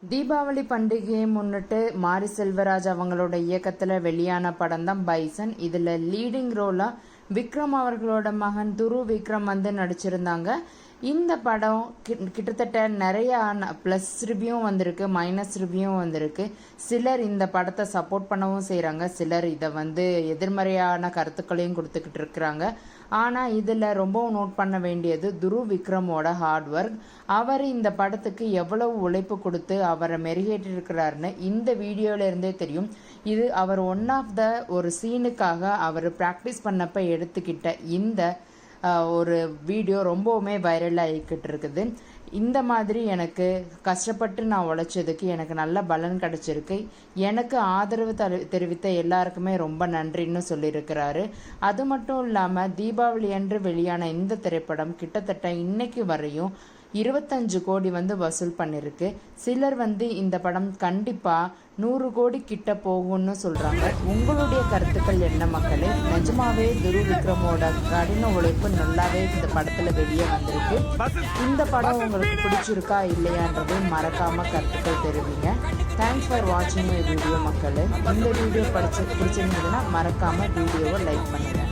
தீபாவளி பண்டிகையை முன்னிட்டு மாரி செல்வராஜ் அவங்களோட இயக்கத்தில் வெளியான படம் தான் பைசன். இதில் லீடிங் ரோலாக விக்ரம் அவர்களோட மகன் துரு விக்ரம் வந்து நடிச்சிருந்தாங்க. இந்த படம் கிட்டத்தட்ட நிறைய ப்ளஸ் ரிவ்யூவும் வந்திருக்கு, மைனஸ் ரிவ்யூவும் வந்திருக்கு. சிலர் இந்த படத்தை சப்போர்ட் பண்ணவும் செய்கிறாங்க, சிலர் இதை வந்து எதிர்மறையான கருத்துக்களையும் கொடுத்துக்கிட்டு இருக்கிறாங்க. ஆனால் இதில் ரொம்பவும் நோட் பண்ண வேண்டியது துரு விக்ரமோட ஹார்ட் ஒர்க். அவர் இந்த படத்துக்கு எவ்வளவு உழைப்பு கொடுத்து அவரை மெருகேற்றிருக்கிறாருன்னு இந்த வீடியோவிலேருந்தே தெரியும். இது அவர் ஒன் ஆஃப் த ஒரு சீனுக்காக அவர் ப்ராக்டிஸ் பண்ணப்போ எடுத்துக்கிட்ட இந்த ஒரு வீடியோ ரொம்பவுமே வைரல் ஆகிக்கிட்டு இருக்குது. இந்த மாதிரி எனக்கு கஷ்டப்பட்டு நான் உழைச்சதுக்கு எனக்கு நல்ல பலன் கிடச்சிருக்கு. எனக்கு ஆதரவு தெரிவித்த எல்லாருக்குமே ரொம்ப நன்றின்னு சொல்லியிருக்கிறாரு. அது மட்டும் இல்லாமல் தீபாவளி அன்று வெளியான இந்த திரைப்படம் கிட்டத்தட்ட இன்னைக்கு வரையும் 25 கோடி வந்து வசூல் பண்ணிருக்கு. சிலர் வந்து இந்த படம் கண்டிப்பாக 100 கோடி கிட்ட போகும்னு சொல்கிறாங்க. உங்களுடைய கருத்துக்கள் என்ன மக்களே? நிஜமாவே துரு விக்ரமோட கடின உழைப்பு நல்லாவே இந்த படத்தில் வெளியே வந்திருக்கு. இந்த படம் உங்களுக்கு பிடிச்சிருக்கா இல்லையான்றது மறக்காமல் கருத்துக்கள் தெரிவிங்க. தேங்க்ஸ் ஃபார் வாட்சிங் மை வீடியோ மக்களே. இந்த வீடியோ பிடிச்சிருந்ததுன்னா மறக்காமல் வீடியோவை லைக் பண்ணுங்கள்.